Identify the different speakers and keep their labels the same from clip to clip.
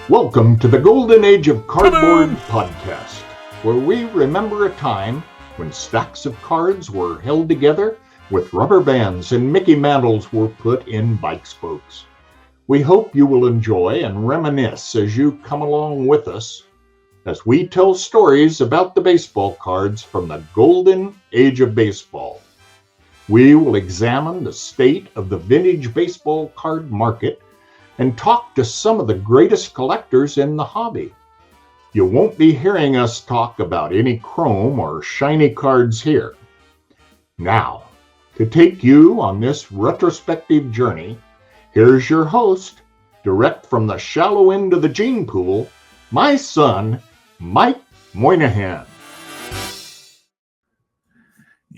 Speaker 1: Welcome to the Golden Age of Cardboard podcast, where we remember a time when stacks of cards were held together with rubber bands and Mickey mantles were put in bike spokes. We hope you will enjoy and reminisce as you come along with us as we tell stories about the baseball cards from the Golden Age of Baseball. We will examine the state of the vintage baseball card market and talk to some of the greatest collectors in the hobby. You won't be hearing us talk about any chrome or shiny cards here. Now, to take you on this retrospective journey, here's your host, direct from the shallow end of the gene pool, my son, Mike Moynihan.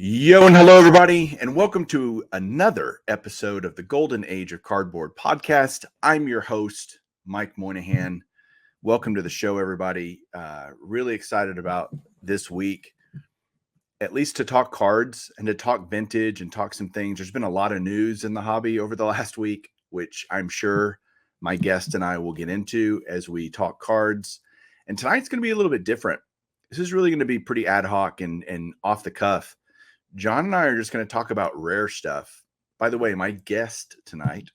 Speaker 2: Yo and hello everybody, and welcome to another episode of the Golden Age of Cardboard podcast. I'm your host, Mike Moynihan. Welcome to the show, everybody. Really excited about this week, at least to talk cards and to talk vintage and talk some things. There's been a lot of news in the hobby over the last week, which I'm sure my guest and I will get into as we talk cards. And tonight's going to be a little bit different. This is really going to be pretty ad hoc and off the cuff. John and I are just going to talk about rare stuff. By the way, my guest tonight,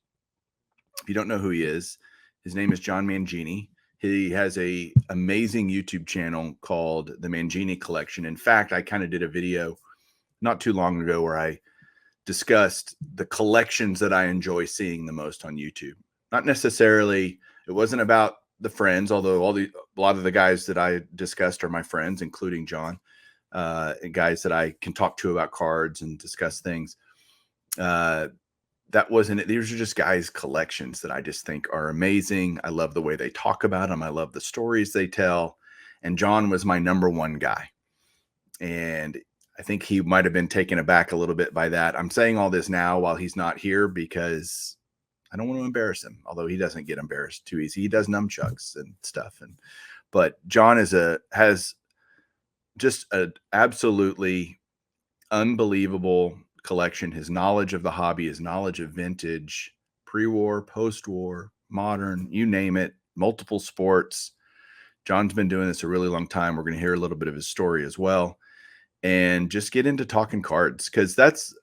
Speaker 2: if you don't know who he is, his name is John Mangini. He has a amazing YouTube channel called the Mangini Collection. In fact, I kind of did a video not too long ago where I discussed the collections that I enjoy seeing the most on YouTube. Not necessarily, it wasn't about the friends, although a lot of the guys that I discussed are my friends, including John. And guys that I can talk to about cards and discuss things. That wasn't it. These are just guys' collections that I just think are amazing. I love the way they talk about them. I love the stories they tell. And John was my number one guy. And I think he might have been taken aback a little bit by that. I'm saying all this now while he's not here because I don't want to embarrass him, although he doesn't get embarrassed too easy. He does nunchucks and stuff. But John has just an absolutely unbelievable collection. His knowledge of the hobby, his knowledge of vintage, pre-war, post-war, modern, you name it, multiple sports. John's been doing this a really long time. We're going to hear a little bit of his story as well and just get into talking cards, because that's,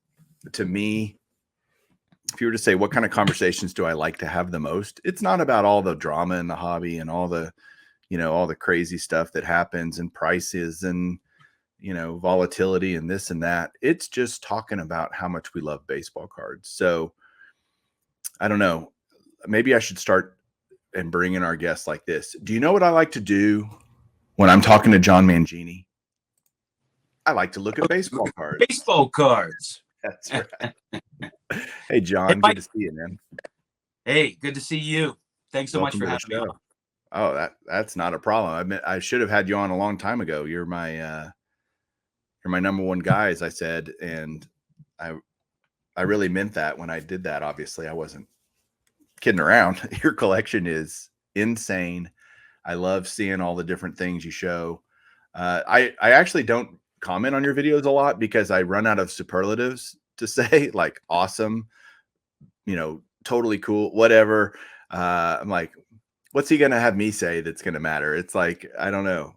Speaker 2: to me, if you were to say what kind of conversations do I like to have the most, it's not about all the drama in the hobby and all the crazy stuff that happens and prices and, volatility and this and that. It's just talking about how much we love baseball cards. So I don't know, maybe I should start and bring in our guests like this. Do you know what I like to do when I'm talking to John Mangini? I like to look at baseball cards.
Speaker 3: Baseball cards.
Speaker 2: That's right. Hey, John, good to see you, man.
Speaker 3: Hey, good to see you. Thanks so much for having me on.
Speaker 2: Oh, that's not a problem. I should have had you on a long time ago. You're my number one guy, as I said, and I really meant that when I did that. Obviously, I wasn't kidding around. Your collection is insane. I love seeing all the different things you show. I actually don't comment on your videos a lot because I run out of superlatives to say, like awesome, totally cool, whatever. I'm like, what's he going to have me say that's going to matter? It's like, I don't know.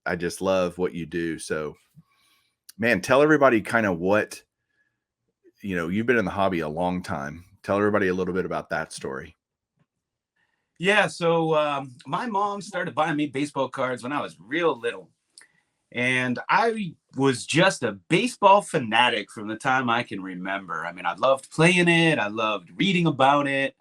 Speaker 2: I just love what you do. So, man, tell everybody kind of what, you've been in the hobby a long time. Tell everybody a little bit about that story.
Speaker 3: Yeah. So my mom started buying me baseball cards when I was real little. And I was just a baseball fanatic from the time I can remember. I mean, I loved playing it. I loved reading about it.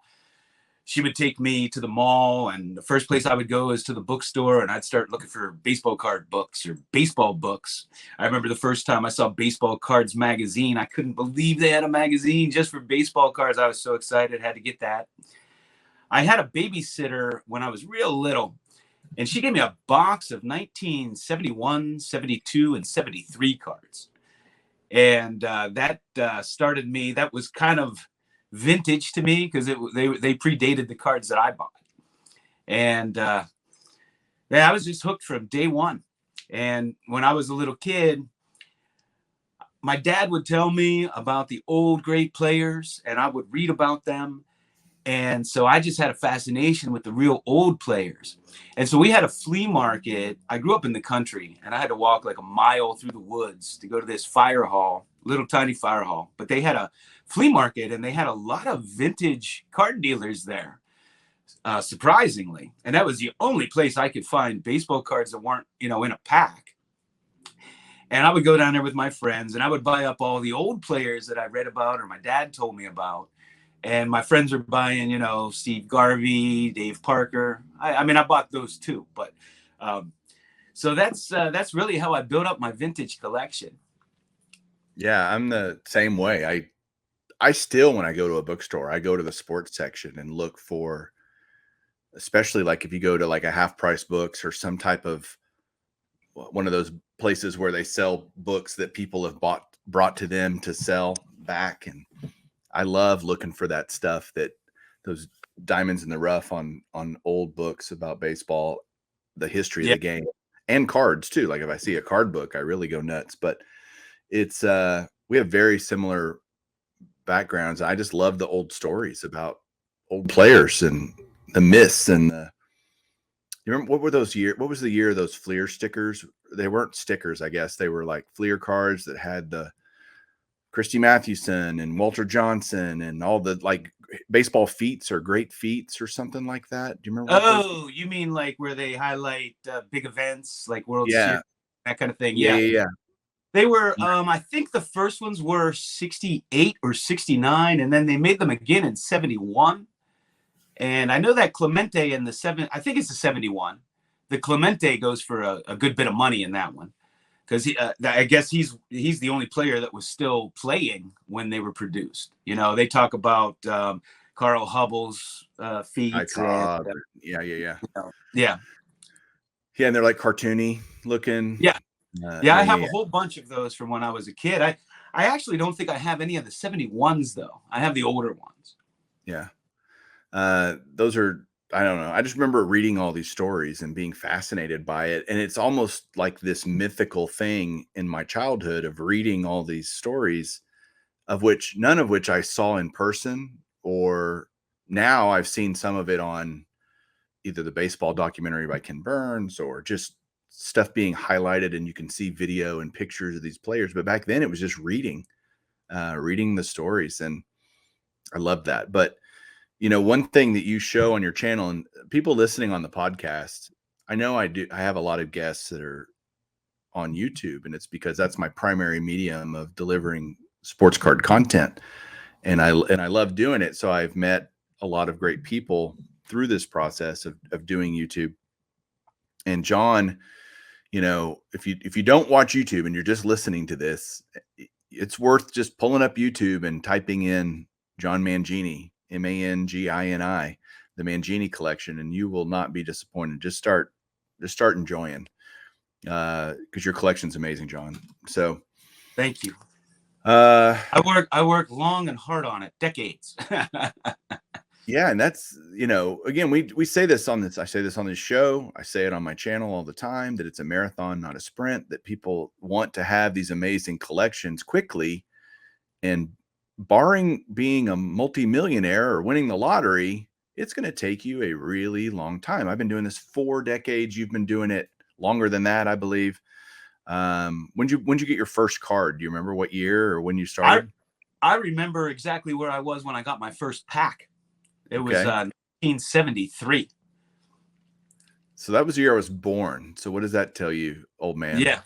Speaker 3: She would take me to the mall, and the first place I would go is to the bookstore, and I'd start looking for baseball card books or baseball books. I remember the first time I saw Baseball Cards magazine. I couldn't believe they had a magazine just for baseball cards. I was so excited, had to get that. I had a babysitter when I was real little, and she gave me a box of 1971, 72, and 73 cards. And that started me. That was kind of vintage to me because they predated the cards that I bought. And I was just hooked from day one. And when I was a little kid, my dad would tell me about the old great players, and I would read about them. And so I just had a fascination with the real old players. And so we had a flea market. I grew up in the country, and I had to walk like a mile through the woods to go to this fire hall, little tiny fire hall. But they had a flea market, and they had a lot of vintage card dealers there, surprisingly. And that was the only place I could find baseball cards that weren't, in a pack. And I would go down there with my friends, and I would buy up all the old players that I read about or my dad told me about. And my friends were buying, Steve Garvey, Dave Parker. I mean, I bought those too. But so that's really how I built up my vintage collection.
Speaker 2: Yeah, I'm the same way. I still, when I go to a bookstore, I go to the sports section and look for, especially like if you go to like a Half Price Books or some type of one of those places where they sell books that people have brought to them to sell back. And I love looking for that stuff, that those diamonds in the rough on old books about baseball, the history of the game, and cards too. Like if I see a card book, I really go nuts. But it's we have very similar backgrounds. I just love the old stories about old players and the myths and the. You remember what were those year? What was the year of those Fleer stickers? They weren't stickers, I guess. They were like Fleer cards that had the Christy Mathewson and Walter Johnson and all the like baseball feats or great feats or something like that. Do you remember?
Speaker 3: Oh, you mean like where they highlight big events like World Series, that kind of thing?
Speaker 2: Yeah.
Speaker 3: They were, I think the first ones were 68 or 69, and then they made them again in 71. And I know that Clemente in I think it's the 71. The Clemente goes for a good bit of money in that one, because I guess he's the only player that was still playing when they were produced. They talk about Carl Hubbell's feats. Yeah.
Speaker 2: And they're like cartoony looking.
Speaker 3: Yeah. I have a whole bunch of those from when I was a kid. I actually don't think I have any of the 71s though. I have the older ones.
Speaker 2: Yeah. Those are, I don't know. I just remember reading all these stories and being fascinated by it. And it's almost like this mythical thing in my childhood of reading all these stories, of which none of which I saw in person, or now I've seen some of it on either the baseball documentary by Ken Burns or just stuff being highlighted and you can see video and pictures of these players. But back then it was just reading the stories. And I love that. But one thing that you show on your channel, and people listening on the podcast, I know I have a lot of guests that are on YouTube, and it's because that's my primary medium of delivering sports card content. And I love doing it. So I've met a lot of great people through this process of doing YouTube. And John, if you don't watch YouTube and you're just listening to this, it's worth just pulling up YouTube and typing in John Mangini, Mangini, the Mangini collection, and you will not be disappointed. Just start enjoying, because your collection's amazing, John. So
Speaker 3: thank you. I work long and hard on it, decades.
Speaker 2: Yeah, and that's, again, we say this on this. I say this on this show. I say it on my channel all the time, that it's a marathon, not a sprint. That people want to have these amazing collections quickly, and barring being a multimillionaire or winning the lottery, it's going to take you a really long time. I've been doing this 4 decades. You've been doing it longer than that, I believe. When'd you get your first card? Do you remember what year or when you started?
Speaker 3: I remember exactly where I was when I got my first pack. It was 1973.
Speaker 2: So that was the year I was born. So what does that tell you, old man? Yeah.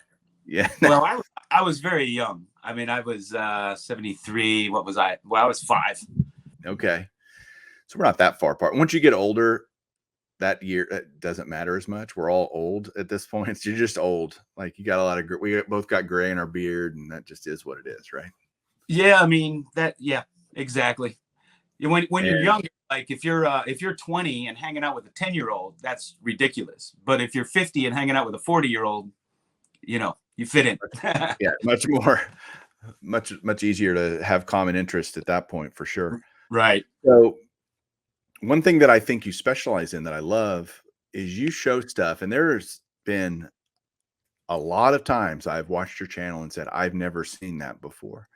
Speaker 3: Well, I was very young. I mean, I was 73. What was I? Well, I was 5.
Speaker 2: Okay. So we're not that far apart. Once you get older, that year, it doesn't matter as much. We're all old at this point. You're just old. Like, you got a lot of, we both got gray in our beard, and that just is what it is, right?
Speaker 3: Yeah. I mean, exactly. When you're younger, like if you're 20 and hanging out with a 10-year-old, that's ridiculous. But if you're 50 and hanging out with a 40-year-old, you fit in.
Speaker 2: Yeah, much easier to have common interest at that point, for sure.
Speaker 3: Right.
Speaker 2: So one thing that I think you specialize in that I love is you show stuff, and there's been a lot of times I've watched your channel and said, I've never seen that before.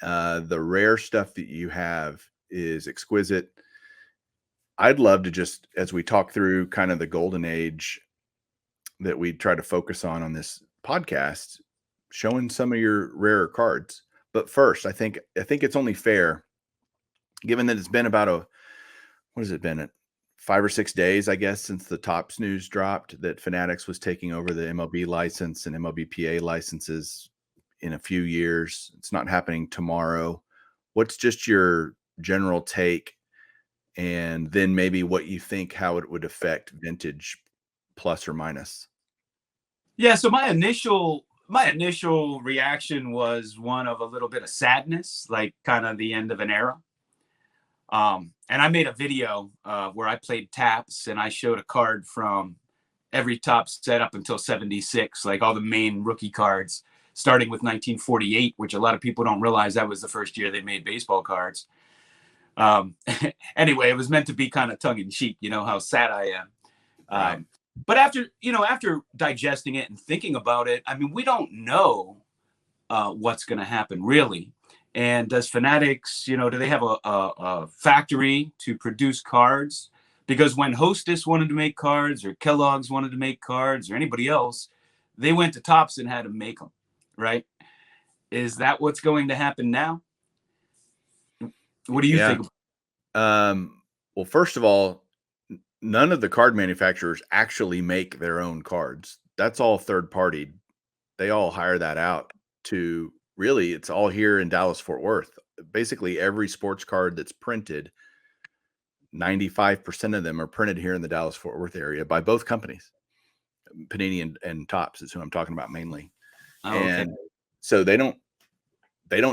Speaker 2: The rare stuff that you have is exquisite. I'd love to just, as we talk through kind of the golden age that we try to focus on this podcast, showing some of your rarer cards. But first, I think it's only fair, given that it's been about what has it been, 5 or 6 days, I guess, since the Topps news dropped that Fanatics was taking over the MLB license and MLBPA licenses in a few years. It's not happening tomorrow. What's just your general take, and then maybe what you think, how it would affect vintage, plus or minus?
Speaker 3: Yeah, so my initial reaction was one of a little bit of sadness, like kind of the end of an era. And I made a video where I played taps, and I showed a card from every Topps set up until 76, like all the main rookie cards, starting with 1948, which a lot of people don't realize that was the first year they made baseball cards. Anyway, it was meant to be kind of tongue in cheek, how sad I am.
Speaker 2: Right.
Speaker 3: But after digesting it and thinking about it, I mean, we don't know what's going to happen, really. And does Fanatics, do they have a factory to produce cards? Because when Hostess wanted to make cards, or Kellogg's wanted to make cards, or anybody else, they went to Topps and had to make them, right? Is that what's going to happen now? What do you think?
Speaker 2: Well, first of all, none of the card manufacturers actually make their own cards. That's all third party. They all hire that out to, really, it's all here in Dallas, Fort Worth. Basically, every sports card that's printed, 95% of them are printed here in the Dallas Fort Worth area by both companies. Panini and Topps is who I'm talking about mainly.
Speaker 3: Oh, okay.
Speaker 2: And so they don't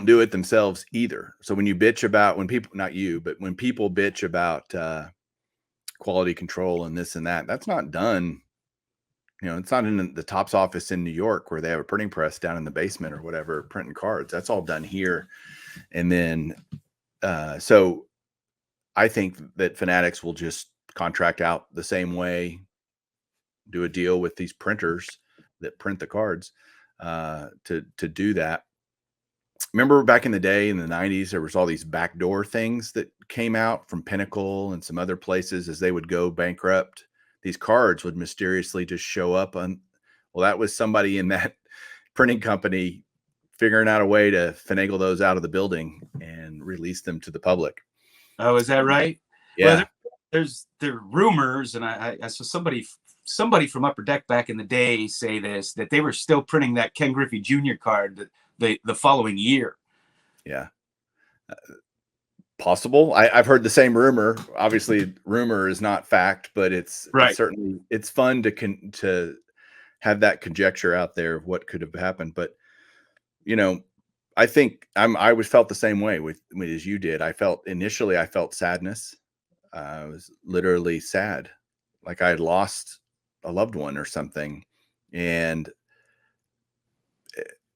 Speaker 2: do it themselves either. So when you bitch about, when people, not you, but when people bitch about quality control and this and that, that's not done. It's not in the Topps office in New York where they have a printing press down in the basement or whatever, printing cards. That's all done here. And then, so I think that Fanatics will just contract out the same way, do a deal with these printers that print the cards to do that. Remember back in the day in the 90s, there was all these backdoor things that came out from Pinnacle and some other places as they would go bankrupt. These cards would mysteriously just show up on, well, that was somebody in that printing company figuring out a way to finagle those out of the building and release them to the public.
Speaker 3: Oh, is that right?
Speaker 2: Yeah.
Speaker 3: Well, there are rumors, and I saw somebody from Upper Deck back in the day say this, that they were still printing that Ken Griffey Jr. card the following year.
Speaker 2: Yeah. Possible. I've heard the same rumor. Obviously, rumor is not fact, but it's certainly, it's fun to have that conjecture out there of what could have happened. But I think I always felt the same way with as you did. I felt sadness. I was literally sad, like I had lost a loved one or something. And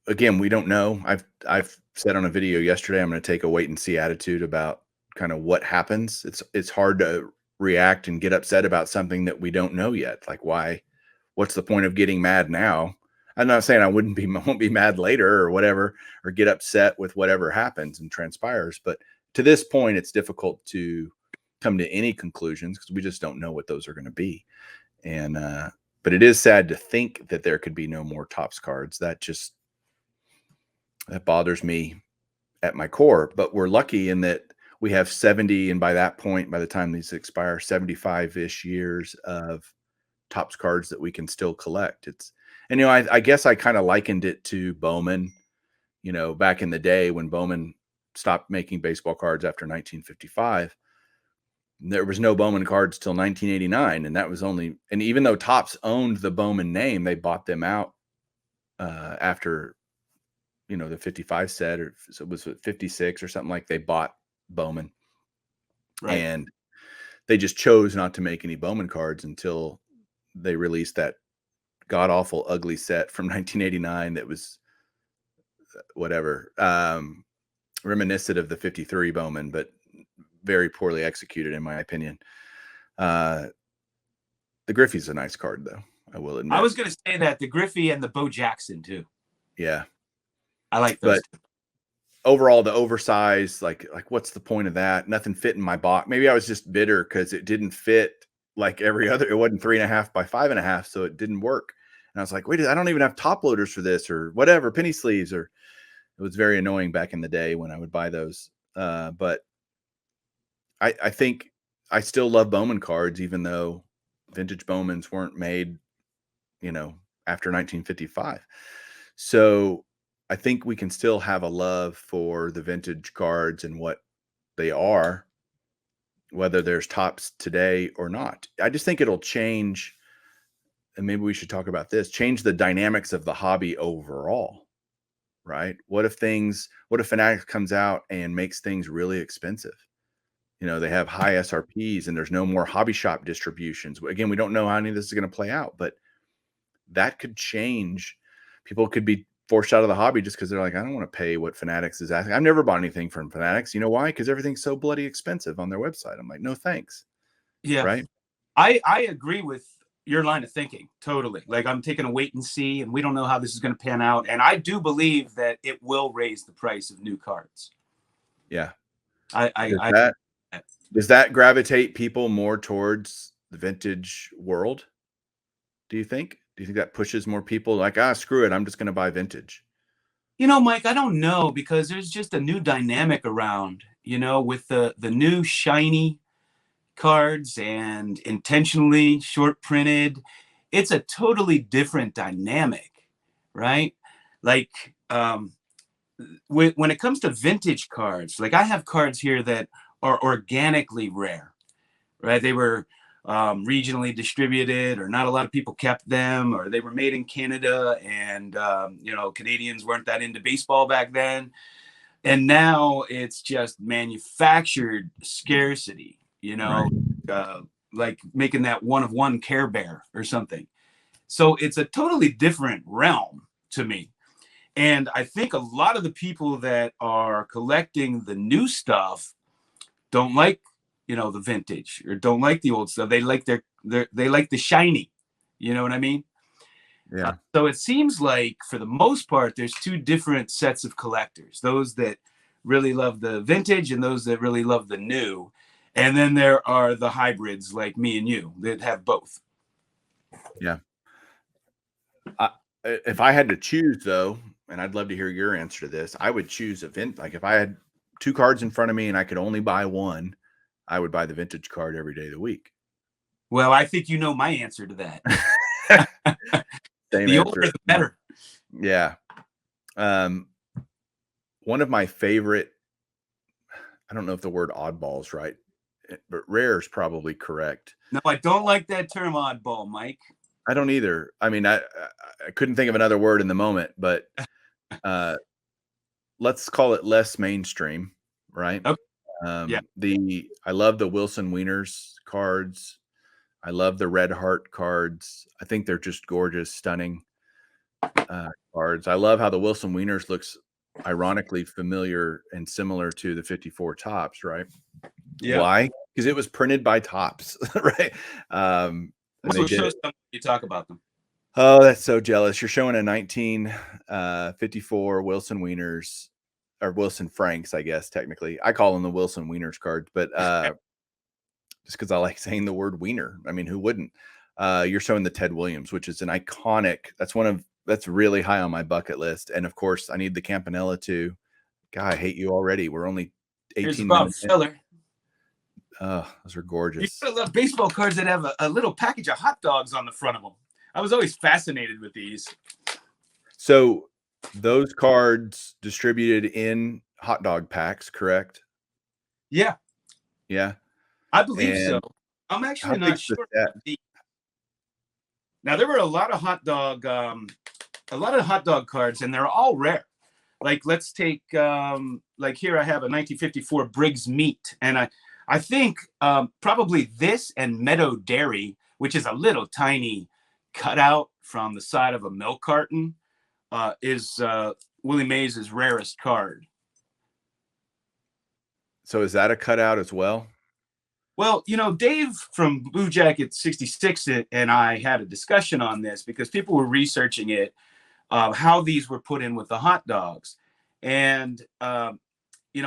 Speaker 2: again, we don't know. I've said on a video yesterday, I'm going to take a wait and see attitude about kind of what happens. It's hard to react and get upset about something that we don't know yet. Like, what's the point of getting mad now? I'm not saying I won't be mad later or whatever, or get upset with whatever happens and transpires. But to this point, it's difficult to come to any conclusions because we just don't know what those are going to be. And, but it is sad to think that there could be no more Topps cards. That bothers me at my core. But we're lucky in that we have 70, and by that point, by the time these expire, 75-ish years of Topps cards that we can still collect. And I guess I kind of likened it to Bowman, back in the day when Bowman stopped making baseball cards after 1955. There was no Bowman cards till 1989, and that was only, and even though Topps owned the Bowman name, they bought them out after the 55 set, or so it was 56 or something, like they bought Bowman. Right. And they just chose not to make any Bowman cards until they released that god awful ugly set from 1989 that was whatever, reminiscent of the 53 Bowman, but very poorly executed in my opinion. The Griffey's a nice card though, I will admit.
Speaker 3: I was going to say that the Griffey and the Bo Jackson too.
Speaker 2: Yeah.
Speaker 3: I like those.
Speaker 2: overall, the oversized, like what's the point of that? Nothing fit in my box. Maybe I was just bitter because it didn't fit like every other. It wasn't 3.5 by 5.5, so it didn't work. And I was like, wait, I don't even have top loaders for this or whatever, penny sleeves. Or it was very annoying back in the day when I would buy those. But I think I still love Bowman cards, even though vintage Bowmans weren't made, after 1955. So I think we can still have a love for the vintage cards and what they are, whether there's tops today or not. I just think it'll change, and maybe we should talk about this, change the dynamics of the hobby overall, right? What if Fanatics comes out and makes things really expensive? They have high SRPs and there's no more hobby shop distributions. Again, we don't know how any of this is going to play out, but that could change. People could be forced out of the hobby just because they're like, I don't want to pay what Fanatics is asking. I've never bought anything from Fanatics. You know why? Because everything's so bloody expensive on their website. I'm like, no, thanks.
Speaker 3: Yeah.
Speaker 2: Right.
Speaker 3: I agree with your line of thinking. Totally. Like, I'm taking a wait and see, and we don't know how this is going to pan out. And I do believe that it will raise the price of new cards.
Speaker 2: Yeah.
Speaker 3: Does
Speaker 2: that gravitate people more towards the vintage world? Do you think that pushes more people like, screw it, I'm just going to buy vintage?
Speaker 3: Mike, I don't know, because there's just a new dynamic around, with the new shiny cards and intentionally short printed. It's a totally different dynamic, right? Like, when it comes to vintage cards, like I have cards here that are organically rare, right? They were regionally distributed, or not a lot of people kept them, or they were made in Canada, and Canadians weren't that into baseball back then. And now it's just manufactured scarcity, right. Like making that one of one Care Bear or something. So it's a totally different realm to me. And I think a lot of the people that are collecting the new stuff don't like, the vintage, or don't like the old stuff. They like they like the shiny. You know what I mean?
Speaker 2: Yeah.
Speaker 3: So it seems like, for the most part, there's two different sets of collectors: those that really love the vintage and those that really love the new. And then there are the hybrids like me and you that have both.
Speaker 2: Yeah. If I had to choose, though, and I'd love to hear your answer to this, I would choose a vint. Like, if I had two cards in front of me and I could only buy one, I would buy the vintage card every day of the week.
Speaker 3: Well, I think you know my answer to that.
Speaker 2: The
Speaker 3: older, the better.
Speaker 2: Yeah. One of my favorite, I don't know if the word oddball is right, but rare is probably correct.
Speaker 3: No, I don't like that term oddball, Mike.
Speaker 2: I don't either. I mean, I couldn't think of another word in the moment, but let's call it less mainstream, right?
Speaker 3: Okay.
Speaker 2: I love the Wilson Wieners cards. I love the Red Heart cards. I think they're just gorgeous, stunning cards. I love how the Wilson Wieners looks ironically familiar and similar to the 54 Tops, right?
Speaker 3: Yeah.
Speaker 2: Why? Because it was printed by Tops, right?
Speaker 3: Also shows them you talk about them.
Speaker 2: Oh, that's so jealous. You're showing a 1954 Wilson Wieners, or Wilson Franks, I guess, technically. I call them the Wilson Wieners cards, but just because I like saying the word wiener. I mean, who wouldn't? You're showing the Ted Williams, which is an iconic. That's really high on my bucket list. And of course, I need the Campanella too. God, I hate you already. We're only 18 minutes. Oh, those are gorgeous.
Speaker 3: You love baseball cards that have a little package of hot dogs on the front of them. I was always fascinated with these.
Speaker 2: So those cards distributed in hot dog packs, correct?
Speaker 3: Yeah.
Speaker 2: Yeah.
Speaker 3: I believe so. I'm actually not sure. Now, there were a lot of hot dog cards, and they're all rare. Like, let's take, like here I have a 1954 Briggs Meat, and I think probably this and Meadow Dairy, which is a little tiny cutout from the side of a milk carton, is Willie Mays' rarest card.
Speaker 2: So is that a cutout as well?
Speaker 3: Well, Dave from Blue Jacket 66 and I had a discussion on this, because people were researching it, how these were put in with the hot dogs. And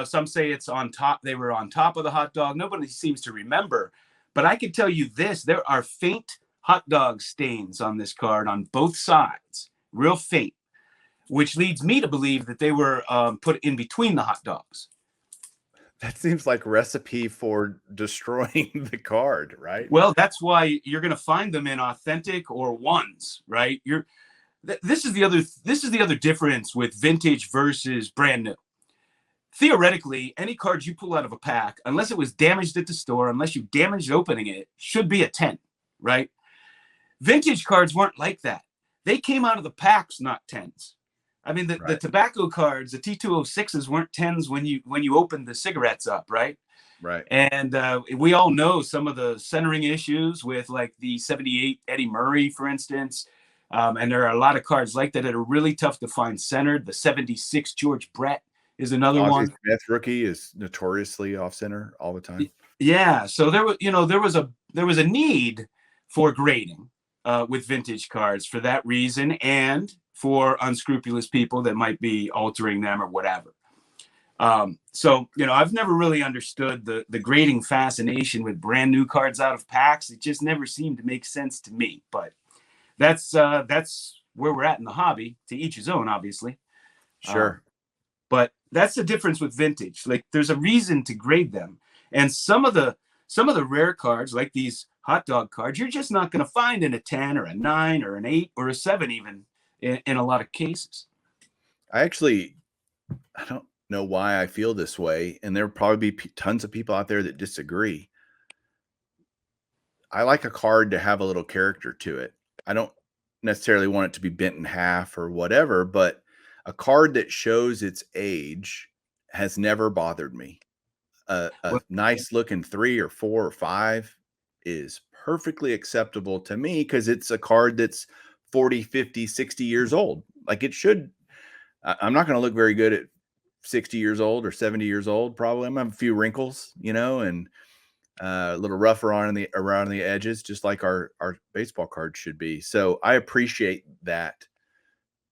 Speaker 3: some say it's on top. They were on top of the hot dog. Nobody seems to remember, but I can tell you this: there are faint hot dog stains on this card on both sides, real faint, which leads me to believe that they were put in between the hot dogs.
Speaker 2: That seems like recipe for destroying the card, right?
Speaker 3: Well, that's why you're going to find them in authentic or ones, right? This is the other difference with vintage versus brand new. Theoretically, any cards you pull out of a pack, unless it was damaged at the store, unless you damaged opening it, should be a 10, right? Vintage cards weren't like that. They came out of the packs, not 10s. I mean, the tobacco cards, the T206s weren't 10s when you opened the cigarettes up, right?
Speaker 2: Right.
Speaker 3: And we all know some of the centering issues with like the 78 Eddie Murray, for instance. And there are a lot of cards like that are really tough to find centered. The 76 George Brett is another one.
Speaker 2: Smith rookie is notoriously off center all the time.
Speaker 3: Yeah. So there was a need for grading with vintage cards for that reason, and for unscrupulous people that might be altering them or whatever. So I've never really understood the grading fascination with brand new cards out of packs. It just never seemed to make sense to me. But that's where we're at in the hobby. To each his own, obviously.
Speaker 2: Sure.
Speaker 3: But that's the difference with vintage. Like, there's a reason to grade them. And some of the rare cards, like these hot dog cards, you're just not going to find in a 10 or a 9 or an 8 or a 7 even in a lot of cases.
Speaker 2: I don't know why I feel this way, and there'll probably be tons of people out there that disagree. I like a card to have a little character to it. I don't necessarily want it to be bent in half or whatever, but a card that shows its age has never bothered me. A nice looking 3 or 4 or 5 is perfectly acceptable to me because it's a card that's 40, 50, 60 years old. Like it should. I'm not going to look very good at 60 years old or 70 years old. Probably I'm going to have a few wrinkles, and a little rough around the edges, just like our baseball cards should be. So I appreciate that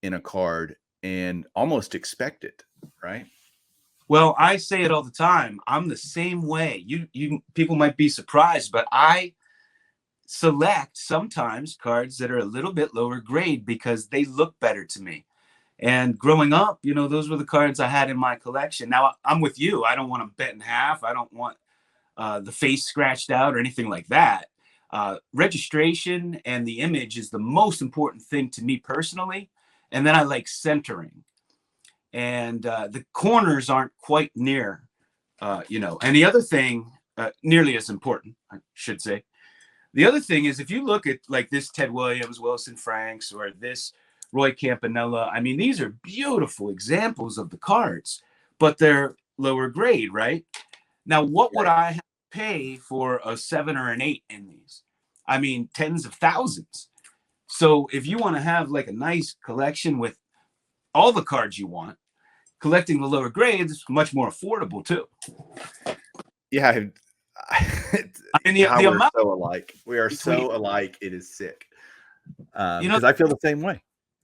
Speaker 2: in a card and almost expect it, right?
Speaker 3: Well, I say it all the time. I'm the same way. You people might be surprised, but I select sometimes cards that are a little bit lower grade because they look better to me. And growing up, those were the cards I had in my collection. Now I'm with you. I don't want them bent in half. I don't want the face scratched out or anything like that. Registration and the image is the most important thing to me personally. And then I like centering. And the corners aren't quite near, And the other thing, nearly as important, I should say. The other thing is, if you look at like this Ted Williams, Wilson Franks, or this Roy Campanella, I mean, these are beautiful examples of the cards, but they're lower grade, right? Now, what would I have to pay for a 7 or an 8 in these? I mean, tens of thousands. So if you want to have like a nice collection with all the cards you want, collecting the lower grades is much more affordable too.
Speaker 2: Yeah. I mean, we're so alike. We are so alike. It is sick. Because I feel the same way.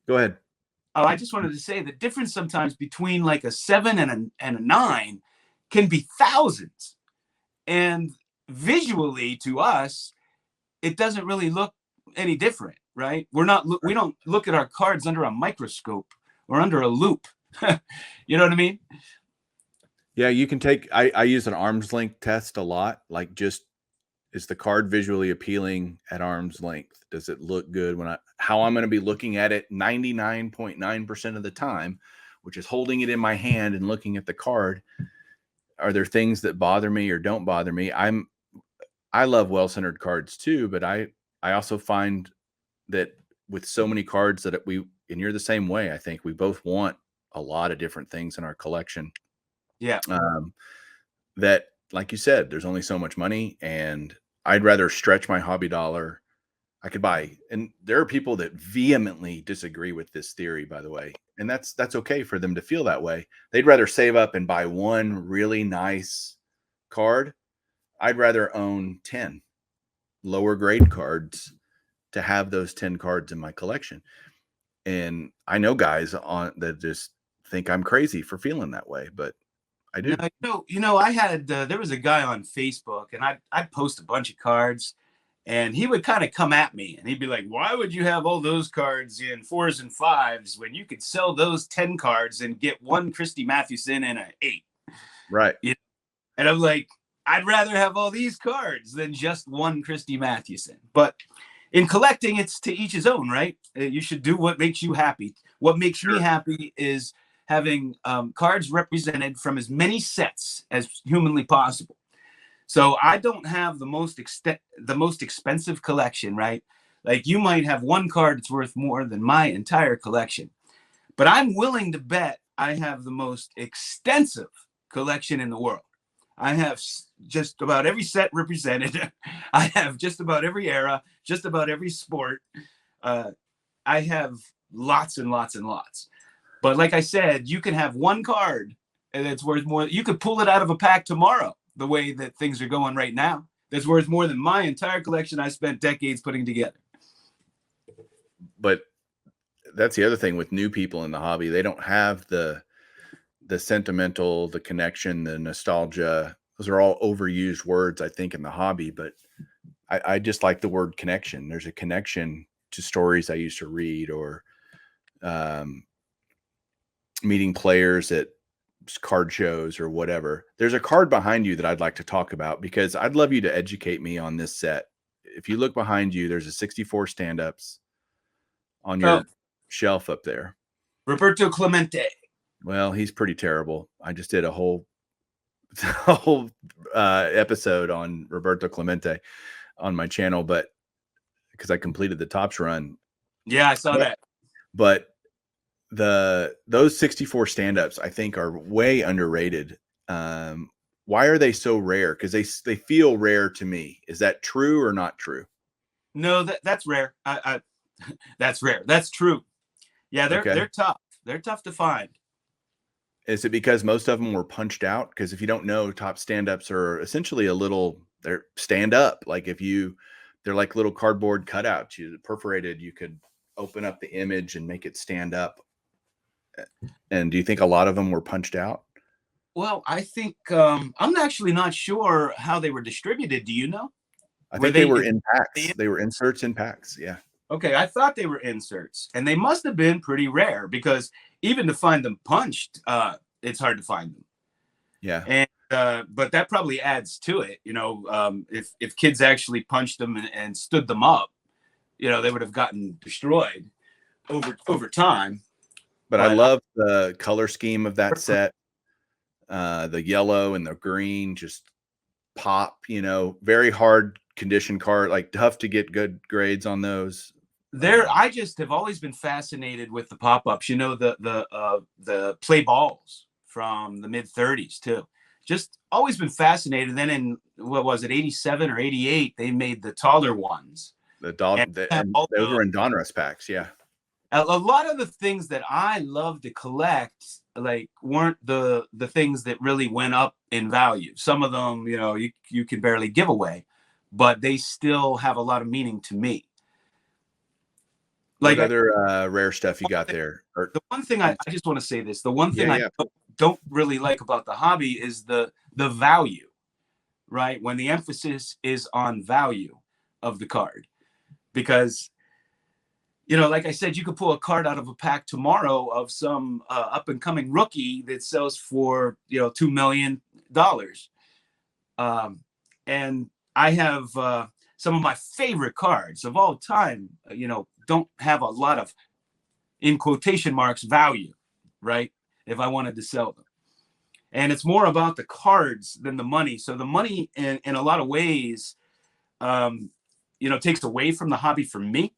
Speaker 2: Go ahead.
Speaker 3: Oh, I just wanted to say the difference sometimes between like a 7 and a 9 can be thousands. And visually to us, it doesn't really look any different, right? We don't look at our cards under a microscope or under a loop. You know what I mean?
Speaker 2: Yeah, you can take, I use an arm's length test a lot. Like, just, is the card visually appealing at arm's length? Does it look good how I'm going to be looking at it 99.9% of the time, which is holding it in my hand and looking at the card? Are there things that bother me or don't bother me? I love well-centered cards too, but I also find that with so many cards that and you're the same way, I think we both want a lot of different things in our collection.
Speaker 3: Yeah.
Speaker 2: That, like you said, there's only so much money, and I'd rather stretch my hobby dollar. I could buy, and there are people that vehemently disagree with this theory, by the way, and that's okay for them to feel that way. They'd rather save up and buy one really nice card. I'd rather own 10 lower grade cards to have those 10 cards in my collection. And I know guys that just think I'm crazy for feeling that way, but I do.
Speaker 3: I had there was a guy on Facebook, and I'd post a bunch of cards, and he would kind of come at me, and he'd be like, "Why would you have all those cards in 4s and 5s when you could sell those 10 cards and get one Christy Mathewson and an 8?"
Speaker 2: Right.
Speaker 3: And I'm like, I'd rather have all these cards than just one Christy Mathewson. But in collecting, it's to each his own, right? You should do what makes you happy. What makes me happy is having cards represented from as many sets as humanly possible. So I don't have the most expensive collection, right? Like you might have one card that's worth more than my entire collection, but I'm willing to bet I have the most extensive collection in the world. I have just about every set represented. I have just about every era, just about every sport. I have lots and lots and lots. But like I said, you can have one card and it's worth more. You could pull it out of a pack tomorrow, the way that things are going right now. That's worth more than my entire collection I spent decades putting together.
Speaker 2: But that's the other thing with new people in the hobby. They don't have the sentimental, the connection, the nostalgia. Those are all overused words, I think, in the hobby. But I just like the word connection. There's a connection to stories I used to read, or meeting players at card shows or whatever. There's a card behind you that I'd like to talk about, because I'd love you to educate me on this set. If you look behind you, there's a 64 stand-ups on your shelf up there.
Speaker 3: Roberto Clemente.
Speaker 2: Well, he's pretty terrible. I just did a whole episode on Roberto Clemente on my channel, but because I completed the Topps run.
Speaker 3: Yeah, I saw that.
Speaker 2: But those 64 stand-ups, I think, are way underrated. Why are they so rare? Because they feel rare to me. Is that true or not true?
Speaker 3: No, that's rare. That's rare. That's true. Yeah, they're tough. They're tough to find.
Speaker 2: Is it because most of them were punched out? Because if you don't know, Topps stand-ups are essentially they're stand up. Like they're like little cardboard cutouts. You perforated. You could open up the image and make it stand up. And do you think a lot of them were punched out?
Speaker 3: Well, I think I'm actually not sure how they were distributed. Do you know?
Speaker 2: I think they were in packs. They were inserts in packs. Yeah.
Speaker 3: Okay, I thought they were inserts, and they must have been pretty rare, because even to find them punched, it's hard to find them.
Speaker 2: Yeah.
Speaker 3: And but that probably adds to it. If kids actually punched them and stood them up, they would have gotten destroyed over time.
Speaker 2: But I love the color scheme of that set. The yellow and the green just pop, very hard condition card, like tough to get good grades on those.
Speaker 3: I just have always been fascinated with the pop-ups, the play balls from the mid-30s too. Just always been fascinated. Then in, what was it, 87 or 88, they made the taller ones.
Speaker 2: Those were in Donruss packs, yeah.
Speaker 3: A lot of the things that I love to collect, like, weren't the things that really went up in value. Some of them, you can barely give away, but they still have a lot of meaning to me.
Speaker 2: Like other rare stuff you got there.
Speaker 3: The one thing I just want to say this. The one thing I don't really like about the hobby is the value, right? When the emphasis is on value of the card, because, like I said, you could pull a card out of a pack tomorrow of some up and coming rookie that sells for, $2 million. And I have some of my favorite cards of all time, don't have a lot of, in quotation marks, value, right? If I wanted to sell them. And it's more about the cards than the money. So the money in a lot of ways, takes away from the hobby for me.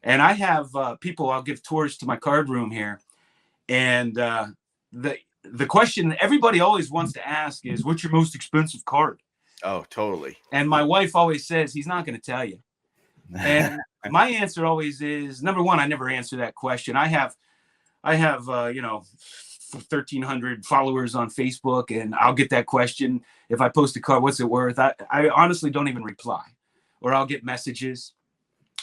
Speaker 3: And I have people, I'll give tours to my card room here. And the question everybody always wants to ask is, what's your most expensive card?
Speaker 2: Oh, totally.
Speaker 3: And my wife always says, he's not going to tell you. And my answer always is, number one, I never answer that question. I have 1,300 followers on Facebook, and I'll get that question. If I post a card, what's it worth? I honestly don't even reply, or I'll get messages,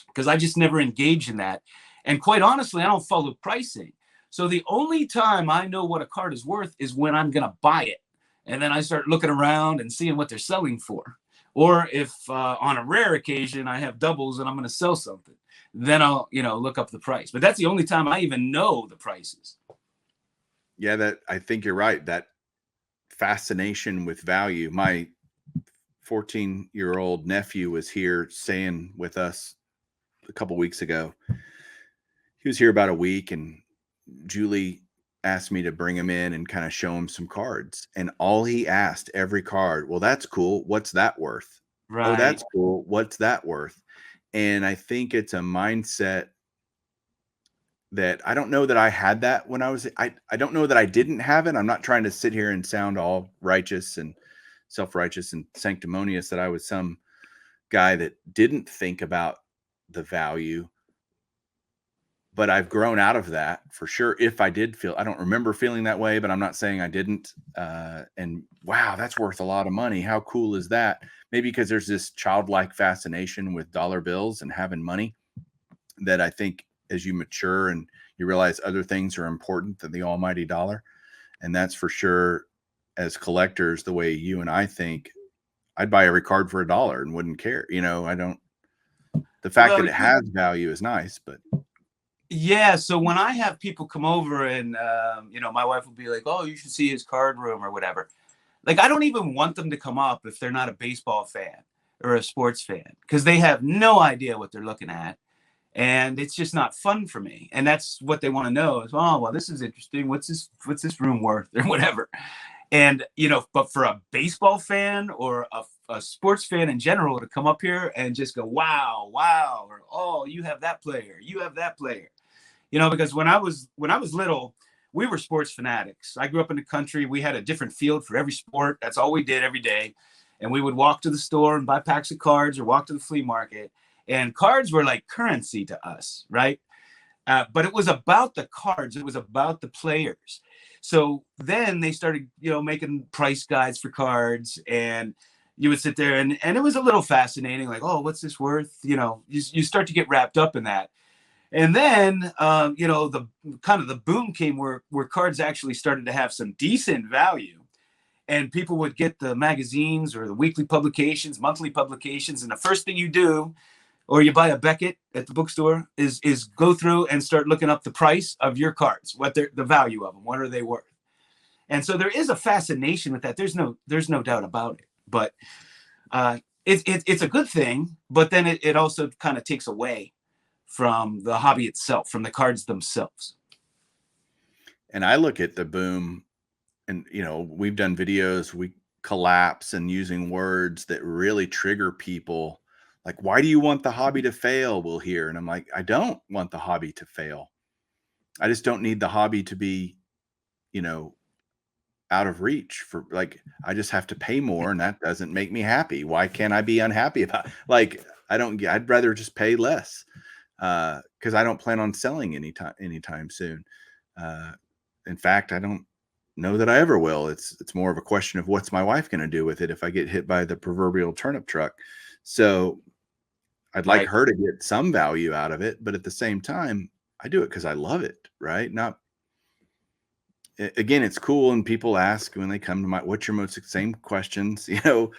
Speaker 3: because I just never engage in that. And quite honestly, I don't follow pricing. So the only time I know what a card is worth is when I'm going to buy it. And then I start looking around and seeing what they're selling for. Or if on a rare occasion I have doubles and I'm going to sell something, then I'll, look up the price. But that's the only time I even know the prices.
Speaker 2: Yeah, I think you're right. That fascination with value. My 14-year-old nephew was here staying with us a couple weeks ago. He was here about a week, and Julie asked me to bring him in and kind of show him some cards. And all he asked every card, well, that's cool. What's that worth?
Speaker 3: Right.
Speaker 2: Oh, that's cool. What's that worth? And I think it's a mindset that I don't know that I had that when I don't know that I didn't have it. I'm not trying to sit here and sound all righteous and self-righteous and sanctimonious that I was some guy that didn't think about the value. But I've grown out of that for sure. If I did feel, I don't remember feeling that way, but I'm not saying I didn't. And wow, that's worth a lot of money. How cool is that? Maybe because there's this childlike fascination with dollar bills and having money that I think as you mature and you realize other things are important than the almighty dollar. And that's for sure. As collectors, the way you and I think, I'd buy every card for $1 and wouldn't care. The fact that it has value is nice, but
Speaker 3: yeah. So when I have people come over and, my wife will be like, oh, you should see his card room or whatever. Like, I don't even want them to come up if they're not a baseball fan or a sports fan, because they have no idea what they're looking at. And it's just not fun for me. And that's what they want to know is, oh, well, this is interesting. What's this room worth or whatever. And, but for a baseball fan or a sports fan in general to come up here and just go, wow, or, oh, you have that player. Because when I was little, we were sports fanatics. I grew up in the country. We had a different field for every sport. That's all we did every day. And we would walk to the store and buy packs of cards or walk to the flea market. And cards were like currency to us, right? But it was about the cards. It was about the players. So then they started, making price guides for cards, and you would sit there and it was a little fascinating. Like, oh, what's this worth? You start to get wrapped up in that. And then, the kind of the boom came where cards actually started to have some decent value. And people would get the magazines or the weekly publications, monthly publications. And the first thing you do, or you buy a Beckett at the bookstore, is go through and start looking up the price of your cards, what the value of them, what are they worth. And so there is a fascination with that. There's no doubt about it. But it's a good thing. But then it also kind of takes away from the hobby itself, from the cards themselves.
Speaker 2: And I look at the boom, and we've done videos, we collapse and using words that really trigger people. Like, why do you want the hobby to fail? We'll hear. And I'm like, I don't want the hobby to fail. I just don't need the hobby to be, out of reach for, like, I just have to pay more, and that doesn't make me happy. Why can't I be unhappy about it? Like, I'd rather just pay less. Cause I don't plan on selling anytime soon. In fact, I don't know that I ever will. It's more of a question of what's my wife going to do with it if I get hit by the proverbial turnip truck. So I'd like her to get some value out of it, but at the same time, I do it because I love it, right? Again, it's cool, and people ask when they come to what's your same questions, or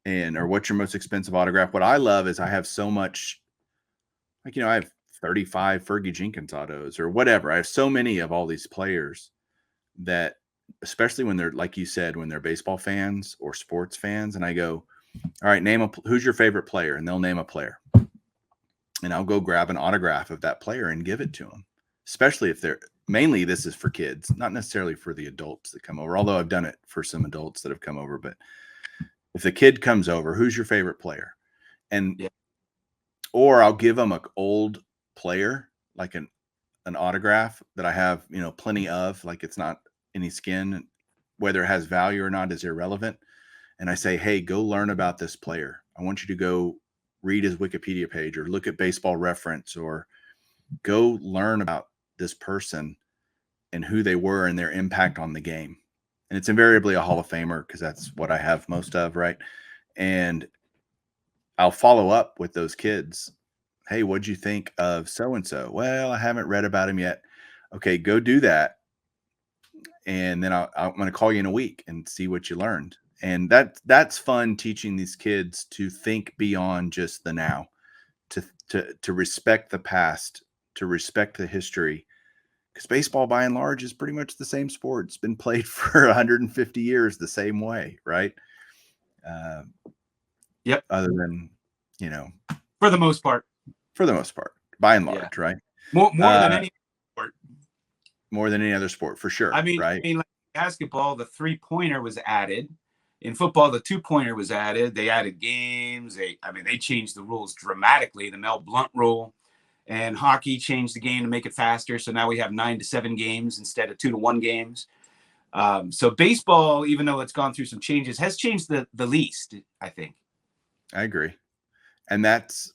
Speaker 2: what's your most expensive autograph? What I love is I have so much, like, I have 35 Fergie Jenkins autos or whatever. I have so many of all these players that, especially when they're, like you said, when they're baseball fans or sports fans, and I go, all right, who's your favorite player? And they'll name a player. And I'll go grab an autograph of that player and give it to them, especially if mainly this is for kids, not necessarily for the adults that come over, although I've done it for some adults that have come over. But if the kid comes over, who's your favorite player? And, or I'll give them an old player, like an autograph that I have, plenty of, like, it's not any skin, whether it has value or not is irrelevant. And I say, hey, go learn about this player. I want you to go read his Wikipedia page or look at Baseball Reference, or go learn about this person and who they were and their impact on the game. And it's invariably a Hall of Famer, because that's what I have most of, right? And I'll follow up with those kids. Hey, what'd you think of so-and-so? Well, I haven't read about him yet. okay, go do that. And then I'm going to call you in a week and see what you learned. And that's fun, teaching these kids to think beyond just the now, to respect the past, to respect the history. Because baseball, by and large, is pretty much the same sport. It's been played for 150 years the same way, right?
Speaker 3: Yep.
Speaker 2: Other than,
Speaker 3: For the most part.
Speaker 2: By and large, right?
Speaker 3: More than any sport.
Speaker 2: More than any other sport, for sure.
Speaker 3: I mean,
Speaker 2: right?
Speaker 3: Like basketball, the 3-pointer was added. In football, the 2-pointer was added. They added games. They changed the rules dramatically. The Mel Blount rule. And hockey changed the game to make it faster. So now we have 9 to 7 games instead of 2 to 1 games. So baseball, even though it's gone through some changes, has changed the least, I think.
Speaker 2: I agree. And that's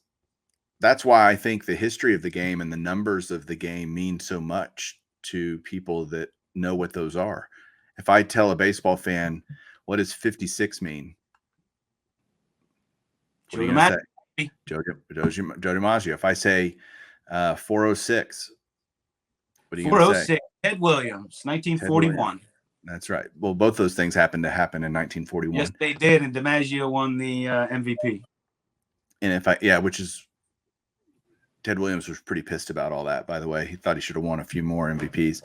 Speaker 2: why I think the history of the game and the numbers of the game mean so much to people that know what those are. If I tell a baseball fan, what does 56 mean? What are you going to say? Joe DiMaggio. If I say 406, what are you going to say?
Speaker 3: 406, Ted Williams, 1941.
Speaker 2: That's right. Well, both those things happened in 1941.
Speaker 3: Yes, they did. And DiMaggio won the MVP.
Speaker 2: And which is, Ted Williams was pretty pissed about all that, by the way. He thought he should have won a few more MVPs.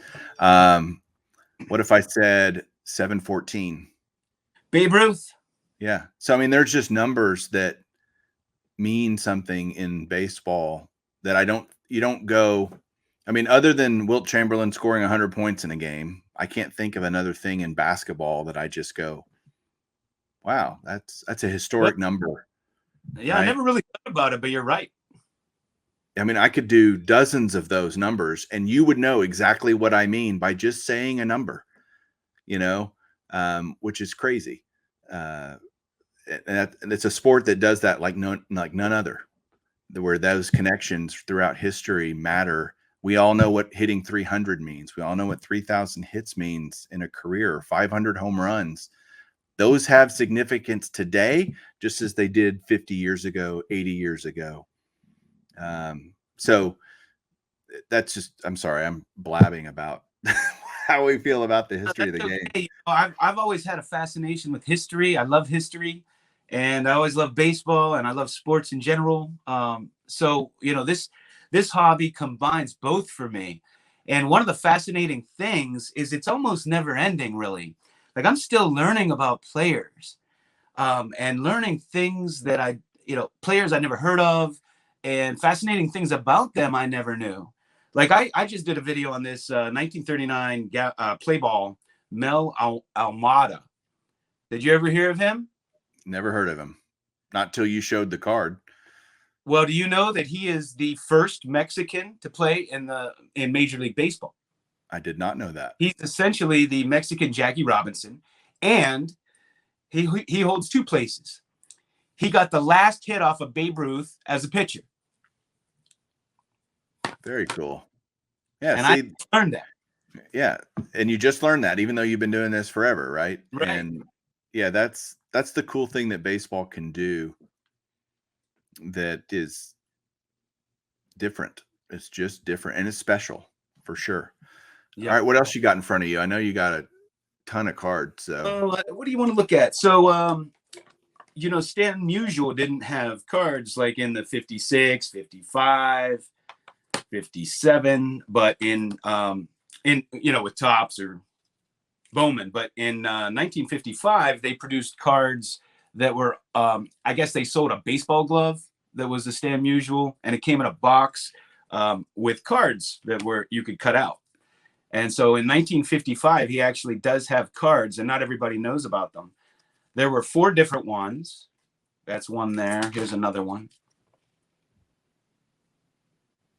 Speaker 2: What if I said 714?
Speaker 3: Babe Ruth?
Speaker 2: Yeah. So, I mean, there's just numbers that mean something in baseball that you don't go, I mean, other than Wilt Chamberlain scoring 100 points in a game, I can't think of another thing in basketball that I just go, wow, that's a historic number.
Speaker 3: Yeah,
Speaker 2: right?
Speaker 3: I never really thought about it, but you're right.
Speaker 2: I mean, I could do dozens of those numbers and you would know exactly what I mean by just saying a number, which is crazy. And it's a sport that does that like none other, where those connections throughout history matter. We all know what hitting 300 means. We all know what 3,000 hits means in a career, 500 home runs. Those have significance today, just as they did 50 years ago, 80 years ago. So that's just, I'm sorry, I'm blabbing about how we feel about the history of the game.
Speaker 3: Okay. I've always had a fascination with history. I love history, and I always love baseball, and I love sports in general. So, this hobby combines both for me. And one of the fascinating things is it's almost never ending, really. Like, I'm still learning about players, and learning things that players I never heard of, and fascinating things about them I never knew. Like I just did a video on this 1939 play ball, Mel Almada. Did you ever hear of him?
Speaker 2: Never heard of him. Not till you showed the card.
Speaker 3: Well, do you know that he is the first Mexican to play in Major League Baseball?
Speaker 2: I did not know that.
Speaker 3: He's essentially the Mexican Jackie Robinson, and he holds 2 places. He got the last hit off of Babe Ruth as a pitcher.
Speaker 2: Very cool. Yeah,
Speaker 3: and I learned that.
Speaker 2: Yeah, and you just learned that, even though you've been doing this forever, right?
Speaker 3: Right.
Speaker 2: And yeah, that's the cool thing that baseball can do. That is different. It's just different, and it's special for sure. Yeah. All right, what else you got in front of you? I know you got a ton of cards. So
Speaker 3: what do you want to look at? So Stan Musial didn't have cards like in the 56, 55, 57, but in with Topps or Bowman. But in 1955, they produced cards that were, I guess they sold a baseball glove that was the Stan Musial, and it came in a box with cards that you could cut out. And so in 1955, he actually does have cards, and not everybody knows about them. There were 4 different ones. That's one there. Here's another one.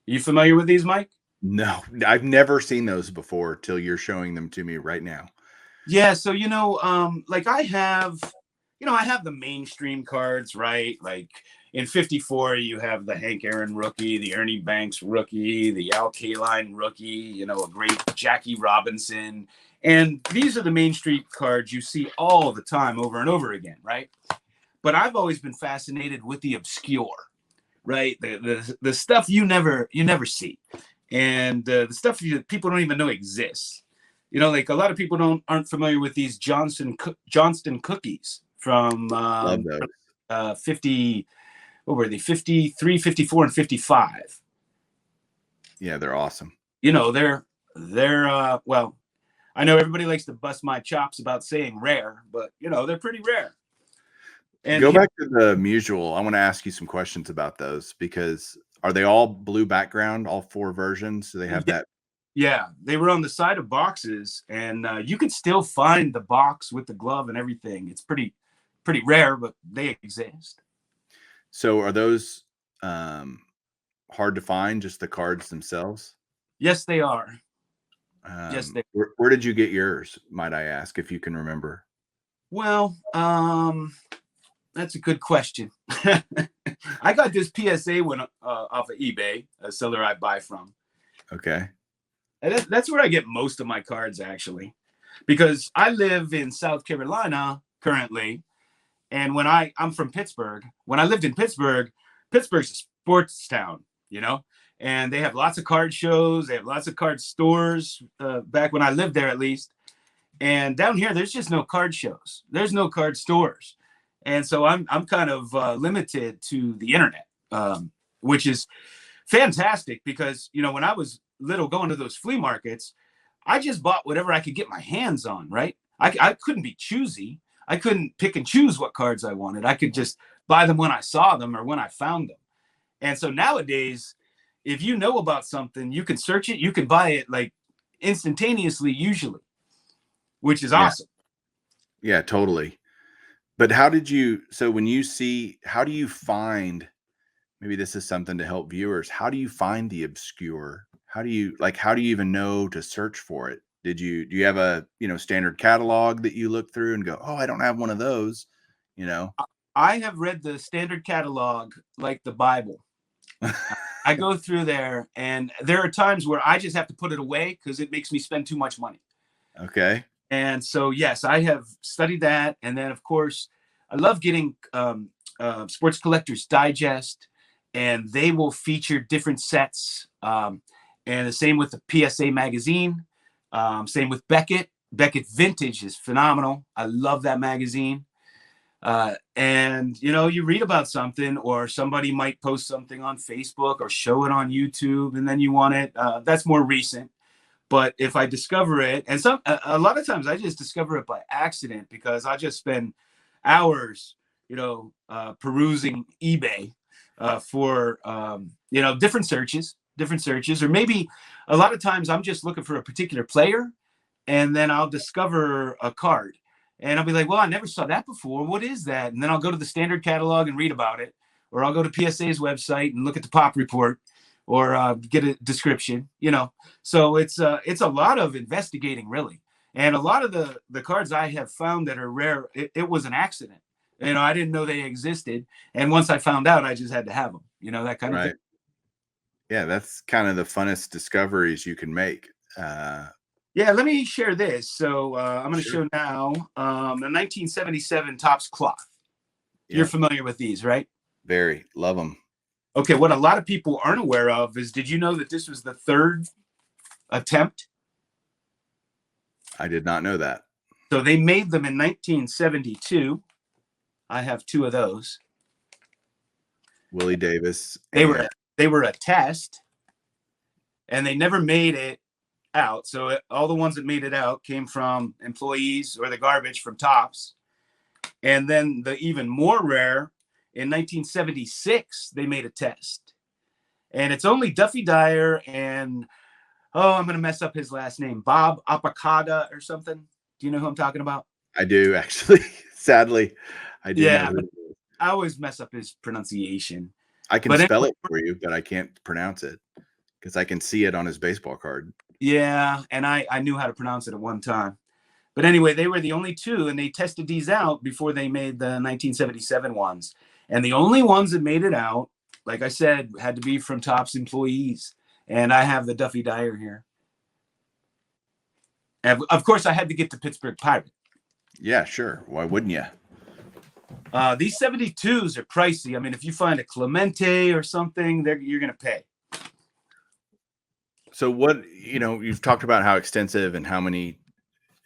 Speaker 3: You familiar with these, Mike?
Speaker 2: No, I've never seen those before till you're showing them to me right now.
Speaker 3: Yeah, so like I have the mainstream cards, right? Like in 54, you have the Hank Aaron rookie, the Ernie Banks rookie, the Al Kaline rookie, a great Jackie Robinson. And these are the mainstream cards you see all the time over and over again, right? But I've always been fascinated with the obscure, right? The stuff you never see. and the stuff people don't even know exists. You know, like a lot of people aren't familiar with these Johnston cookies from
Speaker 2: Love those.
Speaker 3: 50. What were they? 53, 54, and 55.
Speaker 2: Yeah, they're awesome.
Speaker 3: You know, they're well, I know everybody likes to bust my chops about saying rare, but you know, they're pretty rare. And
Speaker 2: Go back to the Mutual. I want to ask you some questions about those, because are they all blue background, all 4 versions? Do they have that?
Speaker 3: Yeah, they were on the side of boxes, and you can still find the box with the glove and everything. It's pretty rare, but they exist.
Speaker 2: So are those hard to find, just the cards themselves?
Speaker 3: Yes, they are. Yes, they are.
Speaker 2: Where did you get yours, might I ask, if you can remember?
Speaker 3: Well, that's a good question. I got this PSA one off of eBay, a seller I buy from.
Speaker 2: Okay.
Speaker 3: And that's where I get most of my cards, actually, because I live in South Carolina currently. And when I'm from Pittsburgh, when I lived in Pittsburgh's a sports town, you know, and they have lots of card shows. They have lots of card stores back when I lived there, at least. And down here, there's just no card shows. There's no card stores. And so I'm kind of limited to the internet, which is fantastic because, you know, when I was little going to those flea markets, I just bought whatever I could get my hands on, right? I couldn't be choosy. I couldn't pick and choose what cards I wanted. I could just buy them when I saw them or when I found them. And so nowadays, if you know about something, you can search it, you can buy it like instantaneously, usually, which is awesome.
Speaker 2: Yeah, totally. But how do you find, maybe this is something to help viewers, how do you find the obscure? How do you even know to search for it? Do you have a, standard catalog that you look through and go, oh, I don't have one of those,
Speaker 3: I have read the standard catalog like the Bible. I go through there, and there are times where I just have to put it away because it makes me spend too much money.
Speaker 2: Okay.
Speaker 3: And so, yes, I have studied that. And then, of course, I love getting Sports Collectors Digest, and they will feature different sets. And the same with the PSA magazine. Same with Beckett. Beckett Vintage is phenomenal. I love that magazine. And, you read about something, or somebody might post something on Facebook or show it on YouTube, and then you want it. That's more recent. But if I discover it, and a lot of times I just discover it by accident because I just spend hours, perusing eBay for, different searches, or maybe a lot of times I'm just looking for a particular player, and then I'll discover a card, and I'll be like, well, I never saw that before. What is that? And then I'll go to the standard catalog and read about it, or I'll go to PSA's website and look at the pop report, or get a description, So it's a lot of investigating, really. And a lot of the cards I have found that are rare, it was an accident. I didn't know they existed. And once I found out, I just had to have them, that kind of thing.
Speaker 2: Yeah, that's kind of the funnest discoveries you can make.
Speaker 3: Yeah, let me share this. So I'm going to show now the 1977 Topps cloth. You're familiar with these, right?
Speaker 2: Very. Love them.
Speaker 3: Okay, what a lot of people aren't aware of is, did you know that this was the 3rd attempt?
Speaker 2: I did not know that.
Speaker 3: So they made them in 1972. I have 2 of those.
Speaker 2: Willie Davis.
Speaker 3: They were a test, and they never made it out. So all the ones that made it out came from employees or the garbage from Topps. And then the even more rare, in 1976, they made a test. And it's only Duffy Dyer and, I'm going to mess up his last name, Bob Apicada or something. Do you know who I'm talking about?
Speaker 2: I do, actually. Sadly, I do.
Speaker 3: Yeah, I always mess up his pronunciation.
Speaker 2: I can spell it for you, but I can't pronounce it because I can see it on his baseball card.
Speaker 3: Yeah, and I knew how to pronounce it at one time. But anyway, they were the only 2, and they tested these out before they made the 1977 ones. And the only ones that made it out, like I said, had to be from Topps employees. And I have the Duffy Dyer here. And of course, I had to get the Pittsburgh Pirate.
Speaker 2: Yeah, sure. Why wouldn't you?
Speaker 3: These 72s are pricey. I mean, if you find a Clemente or something, you're going to pay.
Speaker 2: So what, you've talked about how extensive and how many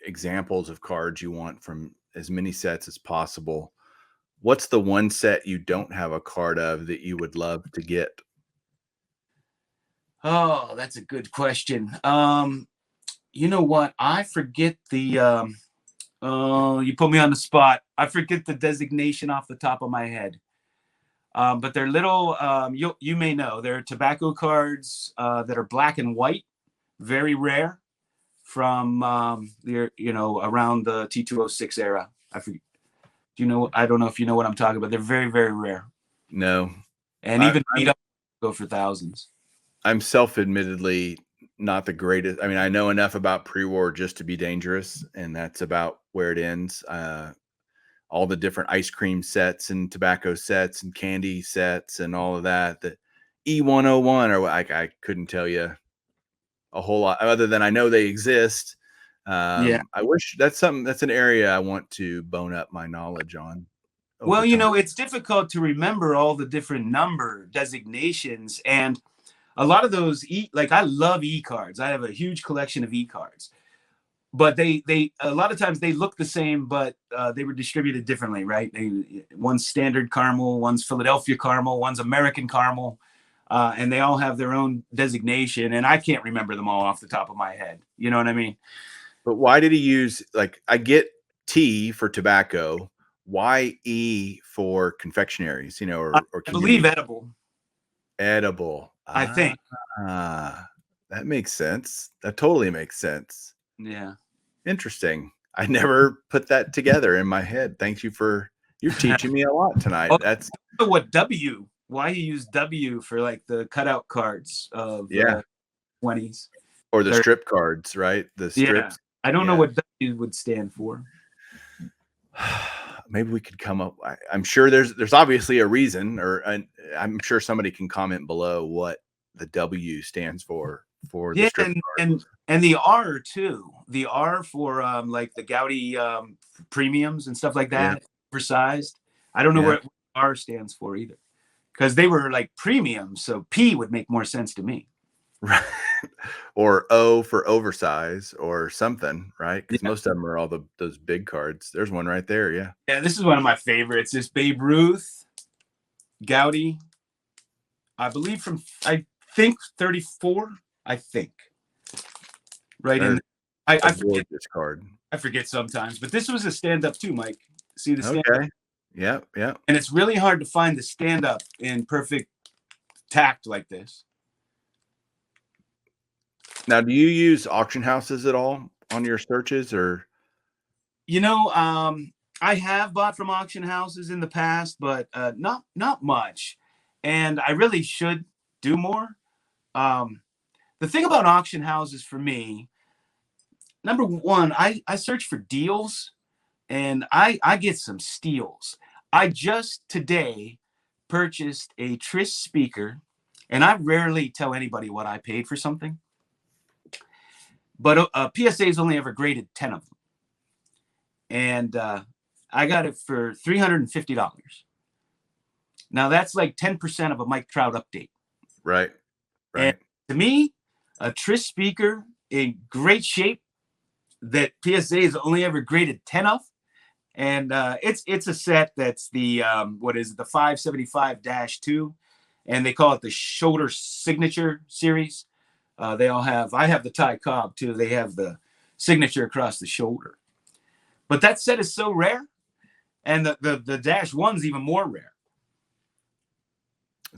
Speaker 2: examples of cards you want from as many sets as possible. What's the one set you don't have a card of that you would love to get?
Speaker 3: Oh, that's a good question. You know what? I forget the you put me on the spot. I forget the designation off the top of my head. But they're little, you may know, they're tobacco cards that are black and white, very rare, from around the T206 era. I forget. I don't know if you know what I'm talking about. They're very, very rare.
Speaker 2: No.
Speaker 3: And even beat up go for thousands.
Speaker 2: I'm self-admittedly not the greatest. I mean, I know enough about pre-war just to be dangerous, and that's about where it ends. All the different ice cream sets and tobacco sets and candy sets and all of that. The E101, or I couldn't tell you a whole lot other than I know they exist.
Speaker 3: Yeah.
Speaker 2: I wish that's an area I want to bone up my knowledge on.
Speaker 3: Well, it's difficult to remember all the different number designations, and a lot of those I love e-cards. I have a huge collection of e-cards, but they a lot of times they look the same, but they were distributed differently, right? One's standard caramel, one's Philadelphia caramel, one's American caramel, and they all have their own designation, and I can't remember them all off the top of my head. You know what I mean?
Speaker 2: But why did he use, I get T for tobacco, why E for confectionaries, or
Speaker 3: I believe edible.
Speaker 2: Edible.
Speaker 3: I think.
Speaker 2: That makes sense. That totally makes sense.
Speaker 3: Yeah.
Speaker 2: Interesting. I never put that together in my head. Thank you you're teaching me a lot tonight. That's
Speaker 3: why he used W for the cutout cards of 20s.
Speaker 2: Or the strip cards, right? The strips.
Speaker 3: I don't know what W would stand for.
Speaker 2: Maybe we could come up. I'm sure there's obviously a reason, or I'm sure somebody can comment below what the W stands for the strip
Speaker 3: and the R too. The R for the Gowdy premiums and stuff like that, oversized. I don't know what R stands for either, because they were premiums, so P would make more sense to me.
Speaker 2: Right. Or O for oversize or something, right? Because most of them are all those big cards. There's one right there. Yeah.
Speaker 3: Yeah, this is one of my favorites. This Babe Ruth, Gowdy, I believe I think 34. I think. Right in. I forget
Speaker 2: this card.
Speaker 3: I forget sometimes, but this was a stand-up too, Mike. See the stand-up?
Speaker 2: Okay. Yeah.
Speaker 3: And it's really hard to find the stand-up in perfect tact like this.
Speaker 2: Now, do you use auction houses at all on your searches, or?
Speaker 3: I have bought from auction houses in the past, but not much. And I really should do more. The thing about auction houses for me, number one, I search for deals, and I get some steals. I just today purchased a Tris speaker, and I rarely tell anybody what I paid for something. But PSA's only ever graded 10 of them. And I got it for $350. Now, that's 10% of a Mike Trout update.
Speaker 2: Right.
Speaker 3: And to me, a Tris speaker in great shape that PSA has only ever graded 10 of. And it's a set that's the, the 575-2. And they call it the Shoulder Signature Series. They all have, I have the Ty Cobb too. They have the signature across the shoulder. But that set is so rare. And the -1's even more rare.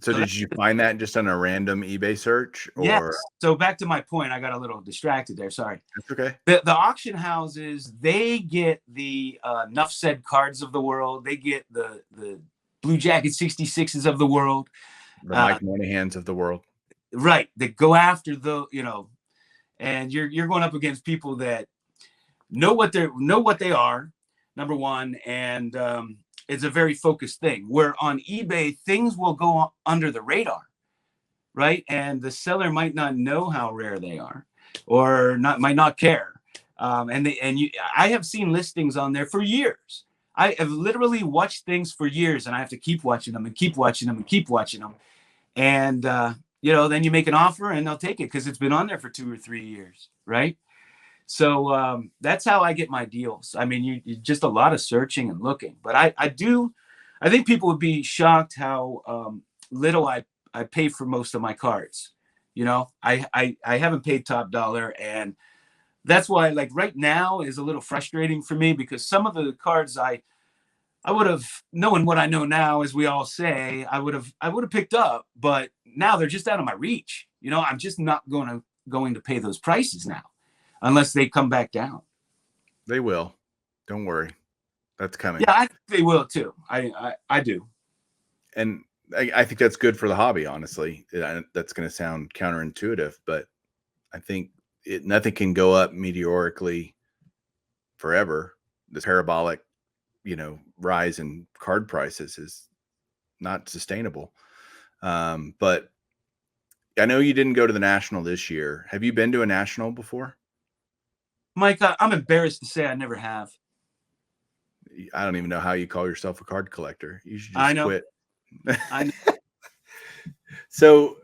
Speaker 2: So did you find that just on a random eBay search? Or?
Speaker 3: Yes. So back to my point, I got a little distracted there. Sorry.
Speaker 2: That's okay.
Speaker 3: The auction houses, they get the Nuff Said cards of the world. They get the Blue Jacket 66s of the world.
Speaker 2: The Mike Monahans of the world.
Speaker 3: Right. That go after and you're going up against people that know what they are, number one, and it's a very focused thing. Where on eBay, things will go under the radar, right? And the seller might not know how rare they are, or might not care. I have seen listings on there for years. I have literally watched things for years, and I have to keep watching them and keep watching them and keep watching them. And then you make an offer and they'll take it because it's been on there for 2 or 3 years, right? So that's how I get my deals. I mean, you just a lot of searching and looking, but I think people would be shocked how little I pay for most of my cards. I haven't paid top dollar, and that's why, like, right now is a little frustrating for me because some of the cards I would have, knowing what I know now, as we all say, I would have picked up, but now they're just out of my reach. I'm just not going to pay those prices now unless they come back down.
Speaker 2: They will. Don't worry. That's coming.
Speaker 3: Yeah, I think they will too. I do.
Speaker 2: And I think that's good for the hobby, honestly. That's going to sound counterintuitive, but I think nothing can go up meteorically forever. This parabolic, rise in card prices is not sustainable. But I know you didn't go to the National this year. Have you been to a National before?
Speaker 3: Mike, I'm embarrassed to say I never have.
Speaker 2: I don't even know how you call yourself a card collector. You should just quit.
Speaker 3: I know.
Speaker 2: So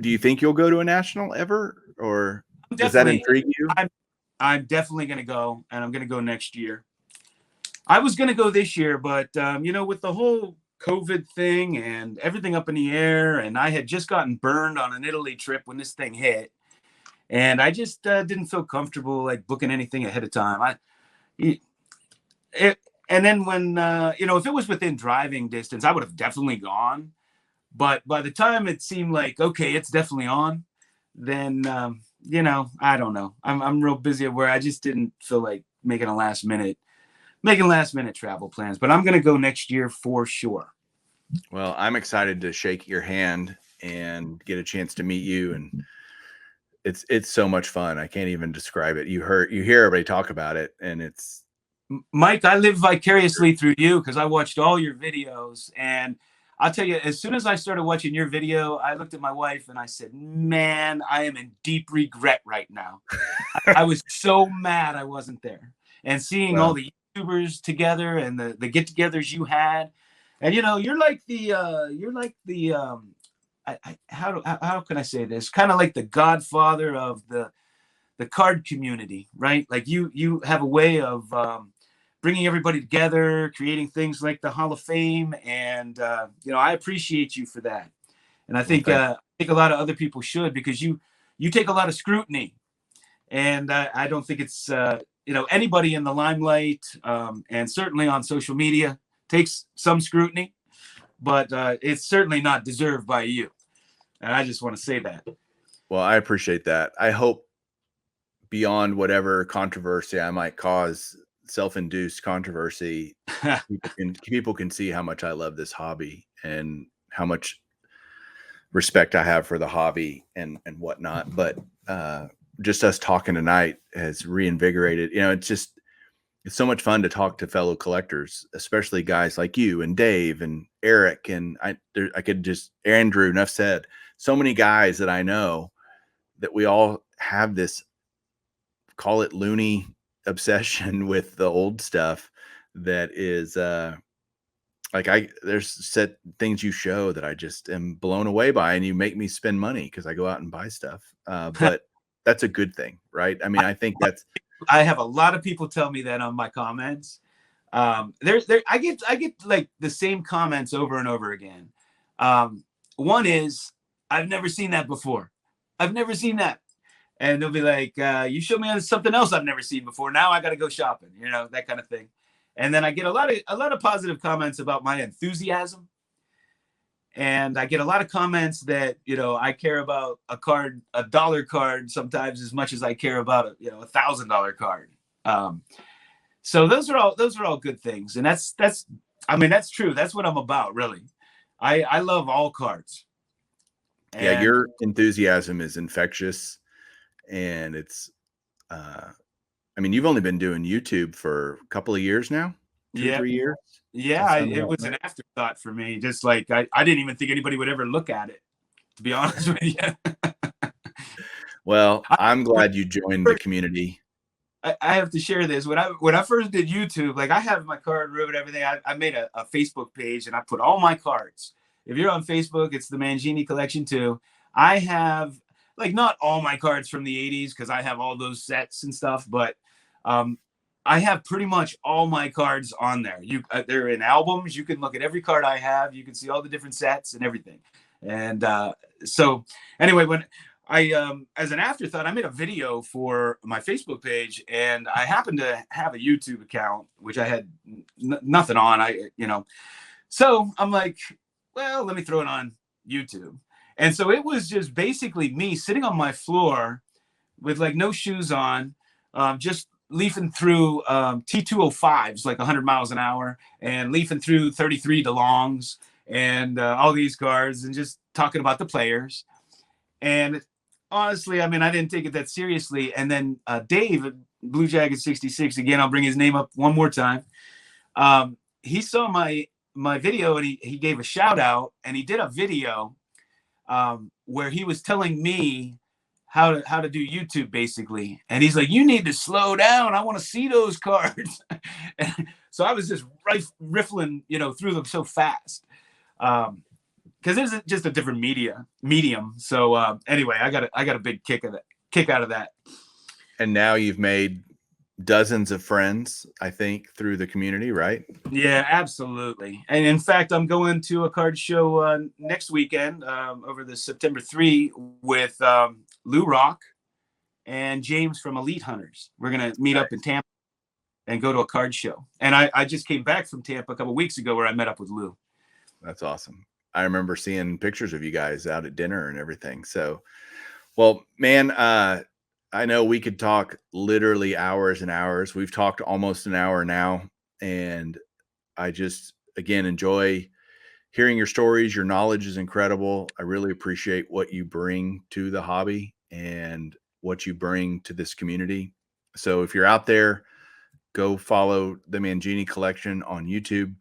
Speaker 2: do you think you'll go to a National ever, or does that intrigue you?
Speaker 3: I'm definitely going to go, and I'm going to go next year. I was going to go this year, but with the whole COVID thing and everything up in the air, and I had just gotten burned on an Italy trip when this thing hit, and I just didn't feel comfortable like booking anything ahead of time. And then when if it was within driving distance, I would have definitely gone. But by the time it seemed like, okay, it's definitely on, then I don't know. I'm real busy at where I just didn't feel like making last minute travel plans. But I'm gonna go next year for sure.
Speaker 2: Well, I'm excited to shake your hand and get a chance to meet you, and it's so much fun. I can't even describe it. You hear everybody talk about it, and it's
Speaker 3: Mike, I live vicariously through you because I watched all your videos, and I'll tell you, as soon as I started watching your video, I looked at my wife and I said, man, I am in deep regret right now. I was so mad I wasn't there. And seeing all the YouTubers together and the get-togethers you had, and you're like how can I say this? Kind of like the godfather of the card community, right? Like you have a way of bringing everybody together, creating things like the Hall of Fame, and I appreciate you for that. And I think a lot of other people should, because you take a lot of scrutiny, and I don't think it's anybody in the limelight, and certainly on social media takes some scrutiny, but it's certainly not deserved by you. And I just want to say that.
Speaker 2: Well, I appreciate that. I hope beyond whatever controversy I might cause, self-induced controversy, people can see how much I love this hobby and how much respect I have for the hobby and whatnot. But just us talking tonight has reinvigorated. It's so much fun to talk to fellow collectors, especially guys like you and Dave and Eric. And I could just, Andrew, enough said, so many guys that I know that we all have this, call it loony obsession with the old stuff that is there's set things you show that I just am blown away by, and you make me spend money because I go out and buy stuff. But that's a good thing, right? I mean, I think
Speaker 3: I have a lot of people tell me that on my comments. I get like the same comments over and over again. One is, I've never seen that before. I've never seen that. And they'll be like, you showed me something else I've never seen before. Now I got to go shopping, that kind of thing. And then I get a lot of positive comments about my enthusiasm. And I get a lot of comments that, I care about a dollar card sometimes as much as I care about a $1,000 card. So those are all good things. And that's true. That's what I'm about, really. I love all cards.
Speaker 2: And your enthusiasm is infectious. And it's, you've only been doing YouTube for a couple of years now, 3 years.
Speaker 3: Yeah, it was an afterthought for me. Just like I didn't even think anybody would ever look at it, to be honest with you.
Speaker 2: Well, I'm glad you joined the community.
Speaker 3: I have to share this. When I first did YouTube, like I have my card room and everything, I made a Facebook page and I put all my cards. if you're on Facebook, it's the Mangini collection too. I have like not all my cards from the 80s because I have all those sets and stuff, but I have pretty much all my cards on there. They're in albums. You can look at every card I have. You can see all the different sets and everything. And so anyway, when I as an afterthought, I made a video for my Facebook page, and I happened to have a YouTube account, which I had nothing on. So I'm like, well, let me throw it on YouTube. And so it was just basically me sitting on my floor with like no shoes on, just leafing through T205s like 100 miles an hour, and leafing through 33 DeLongs and all these cards, and just talking about the players. And honestly, I mean, I didn't take it that seriously. And then Dave, Blue Jacket 66, again, I'll bring his name up one more time. He saw my video, and he gave a shout out, and he did a video where he was telling me how to do YouTube basically. And he's like, you need to slow down. I want to see those cards. So I was just riffling, through them so fast. Because there's just a different medium. So anyway, I got a big kick out of that.
Speaker 2: And now you've made dozens of friends, I think, through the community, right?
Speaker 3: Yeah, absolutely. And in fact, I'm going to a card show next weekend over the September 3 with Lou Rock and James from Elite Hunters. We're going to meet up in Tampa and go to a card show. And I just came back from Tampa a couple of weeks ago where I met up with Lou.
Speaker 2: That's awesome. I remember seeing pictures of you guys out at dinner and everything. So, well, man, I know we could talk literally hours and hours. We've talked almost an hour now, and I just, again, enjoy hearing your stories. Your knowledge is incredible. I really appreciate what you bring to the hobby and what you bring to this community. So if you're out there, go follow the Mangini collection on YouTube.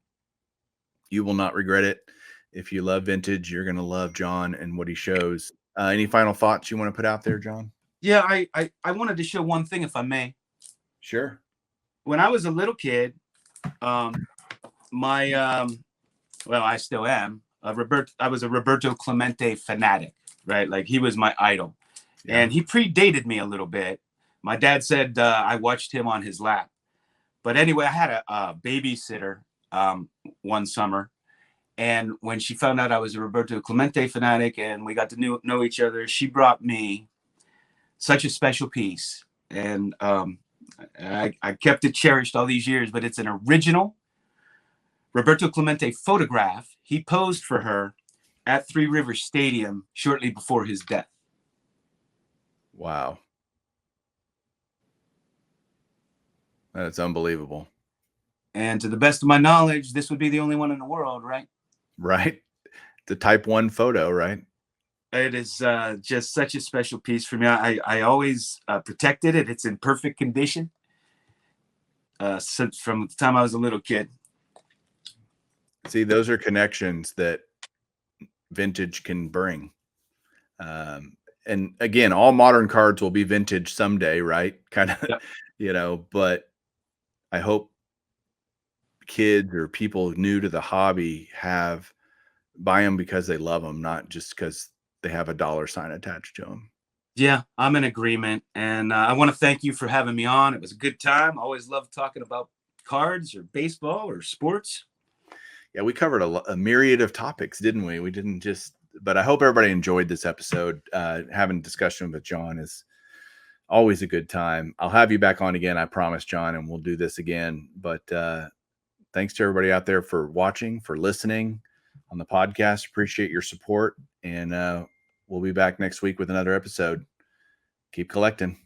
Speaker 2: You will not regret it. If you love vintage, you're going to love John and what he shows. Any final thoughts you want to put out there, John?
Speaker 3: Yeah, I wanted to show one thing, if I may.
Speaker 2: Sure.
Speaker 3: When I was a little kid, I still am. I was a Roberto Clemente fanatic, right? Like he was my idol. Yeah. And he predated me a little bit. My dad said I watched him on his lap. But anyway, I had a babysitter one summer. And when she found out I was a Roberto Clemente fanatic and we got to know each other, she brought me such a special piece. And I kept it cherished all these years, but it's an original Roberto Clemente photograph. He posed for her at Three Rivers Stadium shortly before his death.
Speaker 2: Wow. That's unbelievable.
Speaker 3: And to the best of my knowledge, this would be the only one in the world, right?
Speaker 2: Right. The type 1 photo, right?
Speaker 3: It is just such a special piece for me. I always protected it. It's in perfect condition since from the time I was a little kid.
Speaker 2: See, those are connections that vintage can bring. And again, all modern cards will be vintage someday, right? Kind of, yep. But I hope kids or people new to the hobby buy them because they love them, not just because they have a dollar sign attached to them.
Speaker 3: Yeah, I'm in agreement. And I want to thank you for having me on. It was a good time. I always love talking about cards or baseball or sports.
Speaker 2: Yeah, we covered a myriad of topics, didn't we? We didn't just, but I hope everybody enjoyed this episode. Having a discussion with John is always a good time. I'll have you back on again, I promise, John, and we'll do this again. But thanks to everybody out there for watching, for listening on the podcast. Appreciate your support. And we'll be back next week with another episode. Keep collecting.